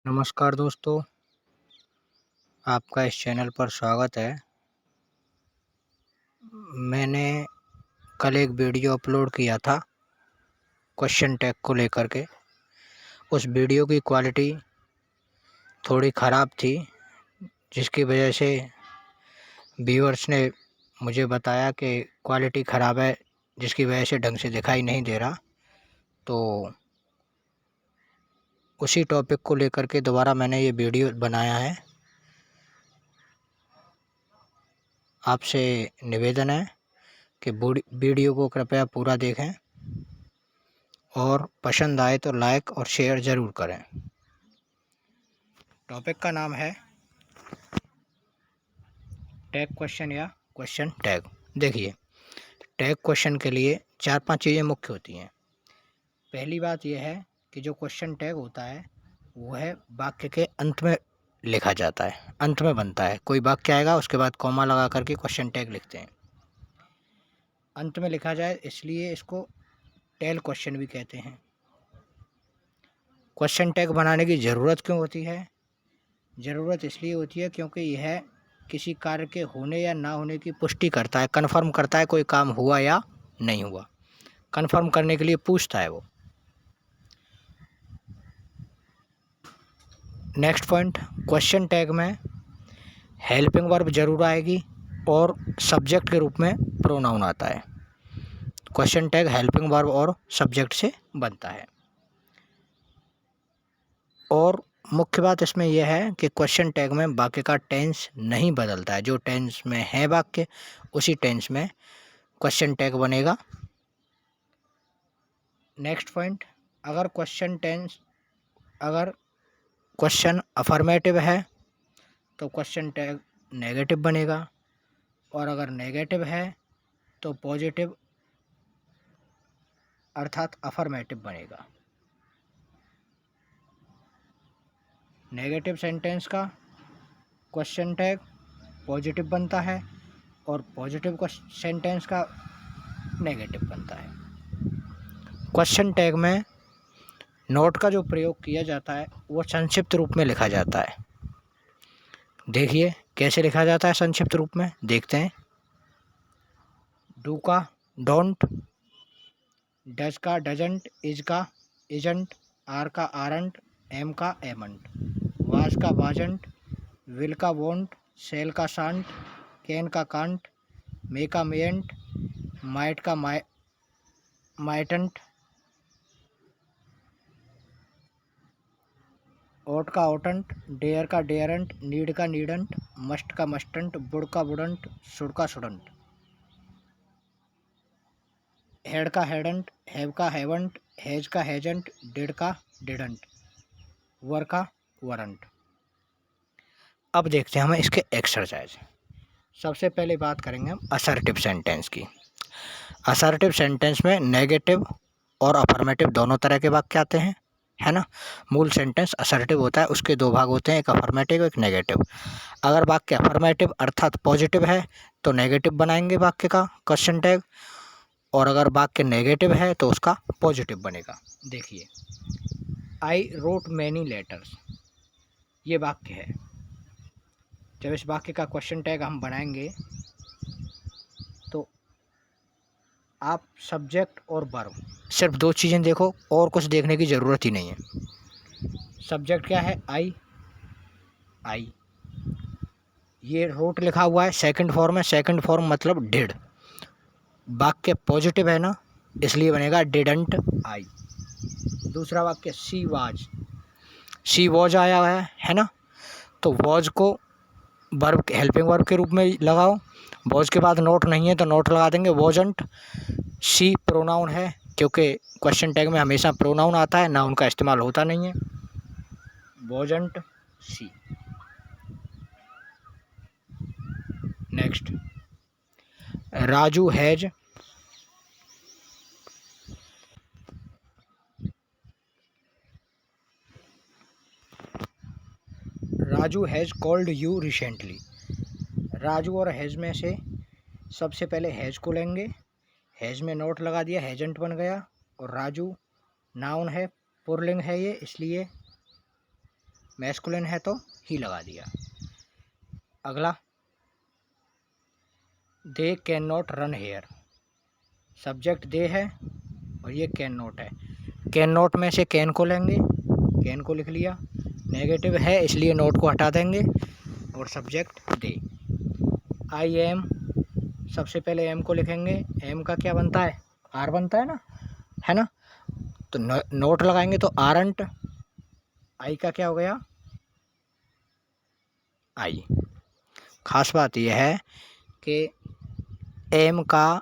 नमस्कार दोस्तों, आपका इस चैनल पर स्वागत है। मैंने कल एक वीडियो अपलोड किया था क्वेश्चन टैग को लेकर के। उस वीडियो की क्वालिटी थोड़ी ख़राब थी, जिसकी वजह से व्यूअर्स ने मुझे बताया कि क्वालिटी ख़राब है, जिसकी वजह से ढंग से दिखाई नहीं दे रहा। तो उसी टॉपिक को लेकर के दोबारा मैंने ये वीडियो बनाया है। आपसे निवेदन है कि वीडियो को कृपया पूरा देखें और पसंद आए तो लाइक और शेयर ज़रूर करें। टॉपिक का नाम है टैग क्वेश्चन या क्वेश्चन टैग। देखिए, टैग क्वेश्चन के लिए 4-5 चीज़ें मुख्य होती हैं। पहली बात यह है कि जो क्वेश्चन टैग होता है वो है वाक्य के अंत में लिखा जाता है, अंत में बनता है। कोई वाक्य आएगा, उसके बाद कॉमा लगा करके क्वेश्चन टैग लिखते हैं। अंत में लिखा जाए इसलिए इसको टेल क्वेश्चन भी कहते हैं। क्वेश्चन टैग बनाने की ज़रूरत क्यों होती है? ज़रूरत इसलिए होती है क्योंकि यह किसी कार्य के होने या ना होने की पुष्टि करता है, कन्फर्म करता है कोई काम हुआ या नहीं हुआ। कन्फर्म करने के लिए पूछता है वो। नेक्स्ट पॉइंट, क्वेश्चन टैग में हेल्पिंग वर्ब जरूर आएगी और सब्जेक्ट के रूप में प्रोनाउन आता है। क्वेश्चन टैग हेल्पिंग वर्ब और सब्जेक्ट से बनता है। और मुख्य बात इसमें यह है कि क्वेश्चन टैग में वाक्य का टेंस नहीं बदलता है। जो टेंस में है वाक्य, उसी टेंस में क्वेश्चन टैग बनेगा। नेक्स्ट पॉइंट, अगर क्वेश्चन अफर्मेटिव है तो क्वेश्चन टैग नेगेटिव बनेगा, और अगर नेगेटिव है तो पॉजिटिव अर्थात अफर्मेटिव बनेगा। नेगेटिव सेंटेंस का क्वेश्चन टैग पॉजिटिव बनता है और पॉजिटिव सेंटेंस का नेगेटिव बनता है। क्वेश्चन टैग में नोट का जो प्रयोग किया जाता है वो संक्षिप्त रूप में लिखा जाता है। देखिए कैसे लिखा जाता है संक्षिप्त रूप में, देखते हैं। डू का डोंट, डज का डजंट, इज का इजंट, आर का आरंट, एम का एमंट, वाज का वाजंट, विल का वोंट, सेल का शांट, कैन का कांट, मे का मेंट, माइट का माइटंट, ओट का ओटंट, डेयर का डेयरंट, नीड का नीडंट, मस्ट का मस्टंट, बुड का बुडंट, शुड का शुडंट, हेड का हेडंट, हैव का हैवंट, हैज का हैजंट, डिड का डिडंट, वर का वरंट। अब देखते हैं हम इसके एक्सरसाइज। सबसे पहले बात करेंगे हम असर्टिव सेंटेंस की। असर्टिव सेंटेंस में नेगेटिव और अफर्मेटिव दोनों तरह के वाक्य आते हैं, है ना। मूल सेंटेंस असर्टिव होता है, उसके दो भाग होते हैं, एक अफर्मेटिव एक नेगेटिव। अगर वाक्य अफर्मेटिव अर्थात पॉजिटिव है तो नेगेटिव बनाएंगे वाक्य का क्वेश्चन टैग, और अगर वाक्य नेगेटिव है तो उसका पॉजिटिव बनेगा। देखिए, आई रोट मैनी लेटर्स, ये वाक्य है। जब इस वाक्य का क्वेश्चन टैग हम बनाएंगे तो आप सब्जेक्ट और वर्ब, सिर्फ दो चीज़ें देखो, और कुछ देखने की ज़रूरत ही नहीं है। सब्जेक्ट क्या है? आई। आई, ये रोट लिखा हुआ है, सेकंड फॉर्म है। सेकंड फॉर्म मतलब डिड। वाक्य पॉजिटिव है ना, इसलिए बनेगा डिडंट आई। दूसरा वाक्य सी वाज, सी वॉज आया है ना, तो वॉज को वर्ब, हेल्पिंग वर्ब के रूप में लगाओ। वॉज के बाद नोट नहीं है तो नोट लगा देंगे, वॉजंट। सी प्रोनाउन है, क्योंकि क्वेश्चन टैग में हमेशा प्रोनाउन आता है, नाउन का इस्तेमाल होता नहीं है। Wasn't see. Next, Raju has, Raju has called you recently. Raju और हैज़ में से सबसे पहले हैज़ को लेंगे, हैज़ में नोट लगा दिया, हैजंट बन गया। और राजू नाउन है, पुल्लिंग है ये, इसलिए मैस्कुलिन है तो ही लगा दिया। अगला, they can not run here. Subject they है और ये कैन नॉट है। कैन नॉट में से कैन को लेंगे, कैन को लिख लिया, नेगेटिव है इसलिए नोट को हटा देंगे और सब्जेक्ट दे। आई एम, सबसे पहले एम को लिखेंगे, एम का क्या बनता है, आर बनता है ना, तो नोट लगाएंगे तो आरंट। आई का क्या हो गया, आई। खास बात यह है कि एम का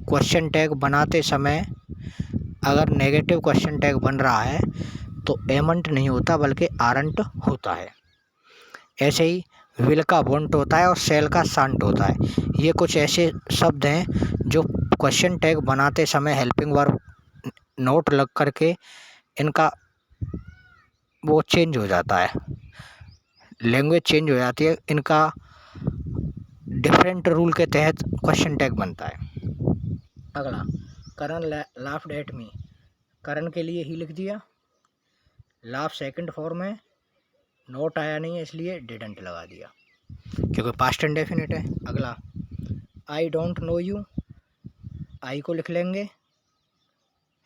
क्वेश्चन टैग बनाते समय अगर नेगेटिव क्वेश्चन टैग बन रहा है तो एमंट नहीं होता बल्कि आरंट होता है। ऐसे ही विल का वोंट होता है और सेल का शांट होता है। ये कुछ ऐसे शब्द हैं जो क्वेश्चन टैग बनाते समय हेल्पिंग वर्ब नोट लग करके इनका वो चेंज हो जाता है, लैंग्वेज चेंज हो जाती है, इनका डिफरेंट रूल के तहत क्वेश्चन टैग बनता है। अगला, करण लाफ्ड एट मी। करण के लिए ही लिख दिया, लाफ सेकंड फॉर्म है, नोट आया नहीं है इसलिए डिडंट लगा दिया क्योंकि पास्ट इंडेफिनिट है। अगला, आई डोंट नो यू। आई को लिख लेंगे,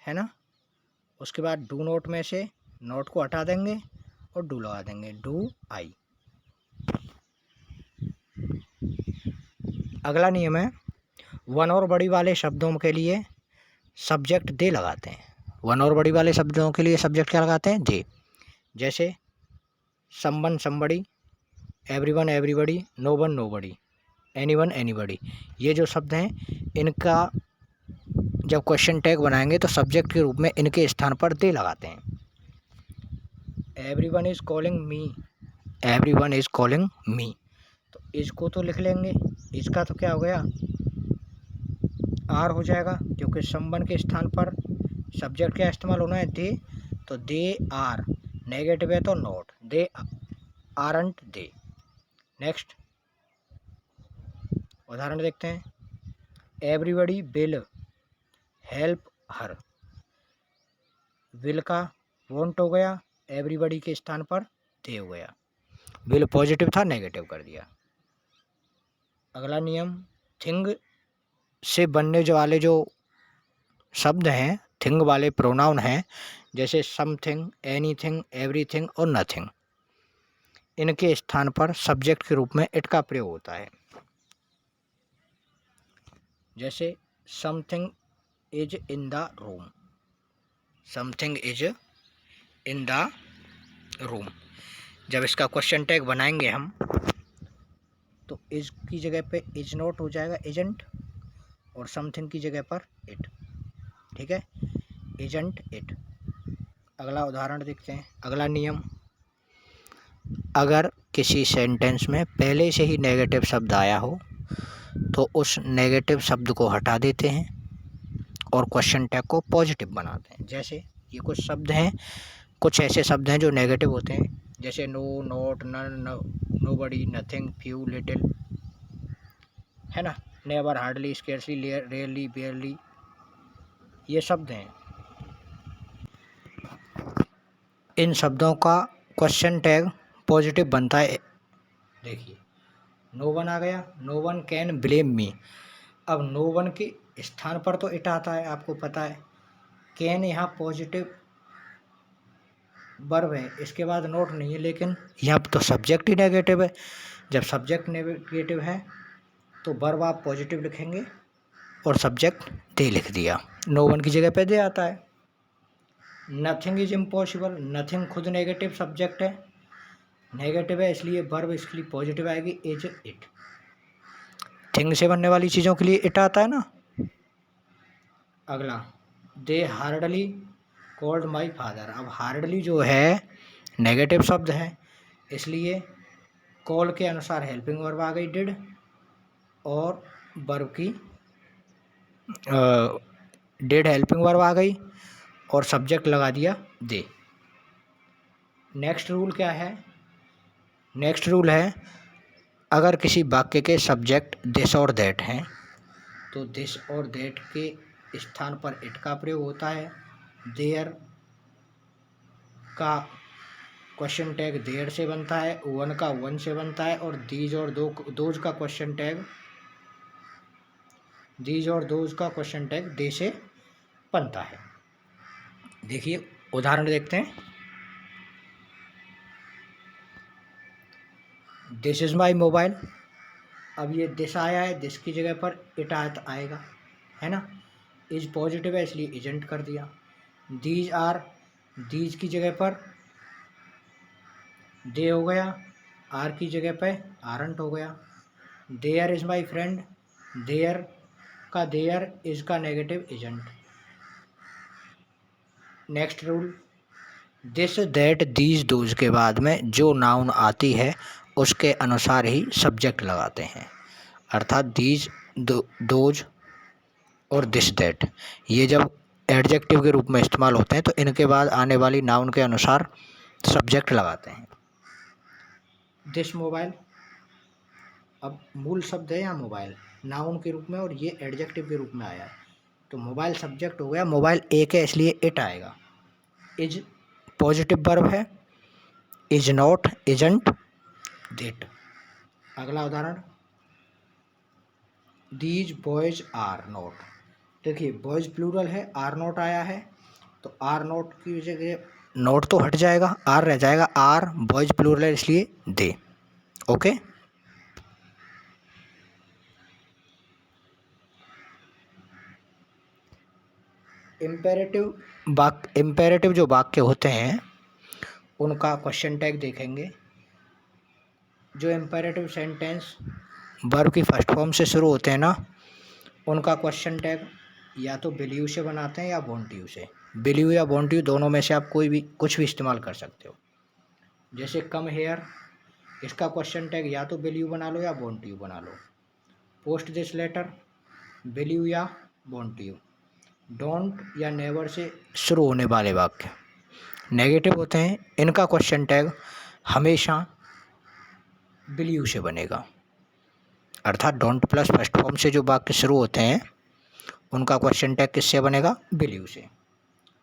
है ना, उसके बाद डू नोट में से नोट को हटा देंगे और डू लगा देंगे, डू आई। अगला नियम है, वन और बड़ी वाले शब्दों के लिए सब्जेक्ट दे लगाते हैं। वन और बड़ी वाले शब्दों के लिए सब्जेक्ट क्या लगाते हैं, दे। जैसे someone somebody, everyone everybody, no one nobody, anyone anybody. ये जो शब्द हैं इनका जब क्वेश्चन टैग बनाएंगे तो सब्जेक्ट के रूप में इनके स्थान पर दे लगाते हैं। Everyone is calling me, everyone is calling me, तो इसको तो लिख लेंगे, इसका तो क्या हो गया, आर हो जाएगा क्योंकि समवन के स्थान पर सब्जेक्ट का इस्तेमाल होना है, दे, तो दे आर, नेगेटिव है तो not, they aren't they. Next उदाहरण देखते हैं, everybody will help her. Will का वोंट हो गया, एवरीबडी के स्थान पर दे हो गया, विल पॉजिटिव था नेगेटिव कर दिया। अगला नियम, थिंग से बनने वाले जो शब्द हैं, थिंग वाले प्रोनाउन हैं, जैसे समथिंग, एनीथिंग, एवरीथिंग और नथिंग, इनके स्थान पर सब्जेक्ट के रूप में इट का प्रयोग होता है। जैसे something is in the room, something is in the room. जब इसका क्वेश्चन टैग बनाएंगे हम तो इज की जगह पे इज नॉट हो जाएगा, इजंट, और समथिंग की जगह पर इट, ठीक है, इजंट इट। अगला उदाहरण देखते हैं। अगला नियम, अगर किसी सेंटेंस में पहले से ही नेगेटिव शब्द आया हो तो उस नेगेटिव शब्द को हटा देते हैं और क्वेश्चन टैग को पॉजिटिव बनाते हैं। जैसे ये कुछ शब्द हैं, कुछ ऐसे शब्द हैं जो नेगेटिव होते हैं, जैसे no, not, none, nobody, nothing, few, little, है ना, never, hardly, scarcely, rarely, barely, ये शब्द हैं। इन शब्दों का क्वेश्चन टैग पॉजिटिव बनता है। देखिए नो वन आ गया, no one can blame me. अब नो वन के स्थान पर तो इट आता है, आपको पता है। कैन यहाँ पॉजिटिव वर्ब है, इसके बाद नोट नहीं है, लेकिन यहाँ तो सब्जेक्ट ही नेगेटिव है। जब सब्जेक्ट नेगेटिव है तो वर्ब आप पॉजिटिव लिखेंगे और सब्जेक्ट दे लिख दिया, नो वन की जगह पे दे आता है। नथिंग इज इम्पॉसिबल, नथिंग खुद नेगेटिव सब्जेक्ट है, नेगेटिव है इसलिए वर्ब इसके लिए पॉजिटिव आएगी, इज इट। थिंग से बनने वाली चीज़ों के लिए इट आता है ना। अगला, दे हार्डली कॉल्ड माई फादर। अब हार्डली जो है नेगेटिव शब्द है इसलिए कॉल के अनुसार हेल्पिंग वर्ब आ गई डिड, और वर्ब की डिड हेल्पिंग वर्ब आ गई और सब्जेक्ट लगा दिया दे। नेक्स्ट रूल क्या है, नेक्स्ट रूल है, अगर किसी वाक्य के सब्जेक्ट दिस और दैट हैं तो दिस और दैट के स्थान पर इट का प्रयोग होता है। देयर का क्वेश्चन टैग देयर से बनता है, वन का वन से बनता है, और दीज और दोज का क्वेश्चन टैग दे से बनता है। देखिए उदाहरण देखते हैं। This is my mobile. अब ये दिस आया है, दिस की जगह पर इट आएगा, है ना। इज पॉजिटिव है इसलिए इजेंट कर दिया। दीज आर, दीज की जगह पर दे हो गया, आर की जगह पे आरंट हो गया। There is my friend, there का देयर, इज का negative agent. Next rule, this that these those के बाद में जो नाउन आती है उसके अनुसार ही सब्जेक्ट लगाते हैं, अर्थात दीज, दोज और दिस दैट ये जब एडजेक्टिव के रूप में इस्तेमाल होते हैं तो इनके बाद आने वाली नाउन के अनुसार सब्जेक्ट लगाते हैं। दिस मोबाइल, अब मूल शब्द है यहाँ मोबाइल नाउन के रूप में और ये एडजेक्टिव के रूप में आया है, तो मोबाइल सब्जेक्ट हो गया, मोबाइल एक है इसलिए इट आएगा। इज पॉजिटिव वर्ब है, इज नॉट, इजंट, दिट। अगला उदाहरण, दीज बॉयज आर नॉट। देखिए बॉयज प्लूरल है, आर नॉट आया है, तो आर नॉट की जगह नॉट तो हट जाएगा, आर रह जाएगा। आर बॉयज प्लूरल है इसलिए दे। ओके। इम्पेरेटिव जो वाक्य होते हैं उनका क्वेश्चन टैग देखेंगे। जो इम्पेरेटिव सेंटेंस वर्ब की फर्स्ट फॉर्म से शुरू होते हैं ना, उनका क्वेश्चन टैग या तो विल यू से बनाते हैं या वॉन्ट यू से। विल यू या वॉन्ट यू दोनों में से आप कोई भी कुछ भी इस्तेमाल कर सकते हो। जैसे कम हेयर, इसका क्वेश्चन टैग या तो विल यू बना लो या वॉन्ट यू बना लो। Post this letter, will you या वॉन्ट यू। डोंट या नेवर से शुरू होने वाले वाक्य नेगेटिव होते हैं, इनका क्वेश्चन टैग हमेशा विल यू से बनेगा, अर्थात डोंट प्लस फर्स्ट फॉर्म से जो वाक्य शुरू होते हैं उनका क्वेश्चन टैग किससे बनेगा? विल यू से।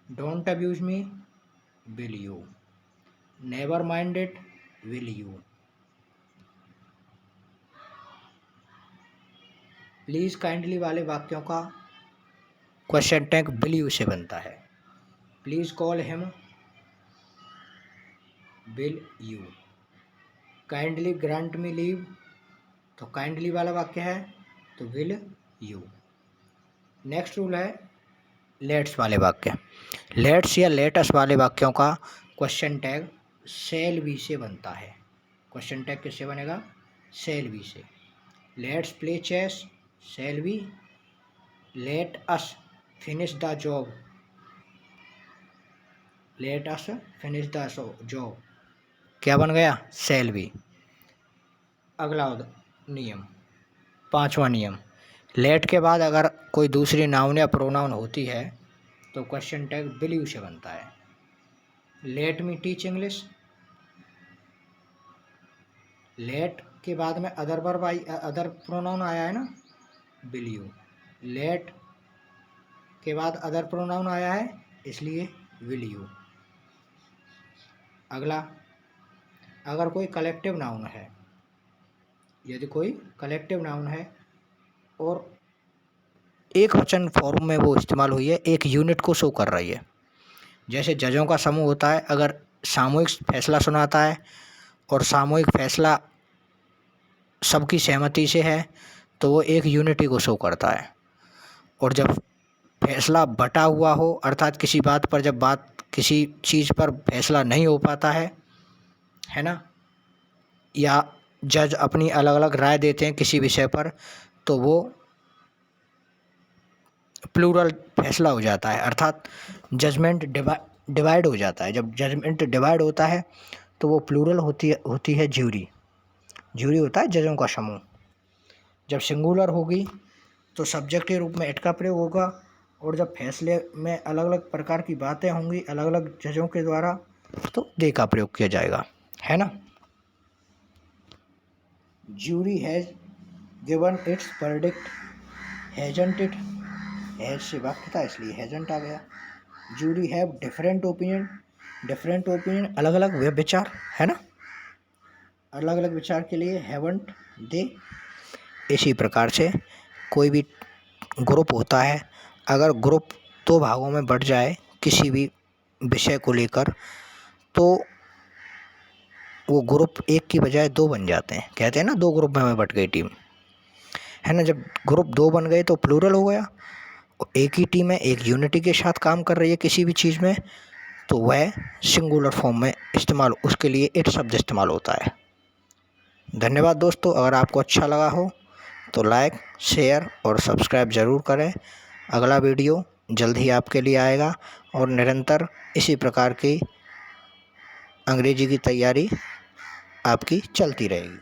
Don't abuse me, will you. Never mind it, will you. Please kindly वाले वाक्यों का क्वेश्चन टैग विल यू से बनता है। Please call him, will you. Kindly grant me leave, तो काइंडली वाला वाक्य है तो विल यू। नेक्स्ट रूल है लेट्स वाले वाक्य। लेट्स या लेटस वाले वाक्यों का क्वेश्चन टैग शैल बी से बनता है। क्वेश्चन टैग किससे बनेगा? शैल बी से। Let's play chess, shall be. Let us finish the job, let us finish the job, क्या बन गया? Shall be. अगला नियम, पांचवा नियम, लेट के बाद अगर कोई दूसरी नाउन या प्रोनाउन होती है तो क्वेश्चन टैग विल यू से बनता है। Let me teach English, let के बाद में other verb I, other pronoun आया है ना, विल यू। लेट के बाद अदर प्रोनाउन आया है इसलिए विल यू। अगला, अगर कोई कलेक्टिव नाउन है, यदि कोई कलेक्टिव नाउन है और एक वचन फॉर्म में वो इस्तेमाल हुई है, एक यूनिट को शो कर रही है, जैसे जजों का समूह होता है, अगर सामूहिक फैसला सुनाता है और सामूहिक फैसला सबकी सहमति से है तो वो एक यूनिटी को शो करता है। और जब फैसला बटा हुआ हो, अर्थात किसी बात पर जब किसी चीज़ पर फैसला नहीं हो पाता है ना, या जज अपनी अलग अलग राय देते हैं किसी विषय पर, तो वो प्लूरल फैसला हो जाता है, अर्थात जजमेंट डिवाइड हो जाता है। जब जजमेंट डिवाइड होता है तो वो प्लूरल होती है ज्यूरी। ज्यूरी होता है जजों का समूह। जब सिंगुलर होगी तो सब्जेक्ट के रूप में इट का प्रयोग होगा, और जब फैसले में अलग अलग प्रकार की बातें होंगी अलग अलग जजों के द्वारा तो दे का प्रयोग किया जाएगा, है ना। Jury has given it's verdict, hasn't it, has से वाक्य था इसलिए हैजंट आ गया। Jury have different opinion, different opinion, अलग अलग विचार, है ना, अलग अलग विचार के लिए हैवंट, दे। इसी प्रकार से कोई भी ग्रुप होता है, अगर ग्रुप दो भागों में बट जाए किसी भी विषय को लेकर, तो वो ग्रुप एक की बजाय दो बन जाते हैं। कहते हैं ना, दो ग्रुप में बट गई टीम, है ना। जब ग्रुप दो बन गए तो प्लूरल हो गया। एक ही टीम है, एक यूनिटी के साथ काम कर रही है किसी भी चीज़ में, तो वह सिंगुलर फॉर्म में इस्तेमाल, उसके लिए इट शब्द इस्तेमाल होता है। धन्यवाद दोस्तों। अगर आपको अच्छा लगा हो तो लाइक, शेयर और सब्सक्राइब ज़रूर करें। अगला वीडियो जल्द ही आपके लिए आएगा और निरंतर इसी प्रकार की अंग्रेजी की तैयारी आपकी चलती रहेगी।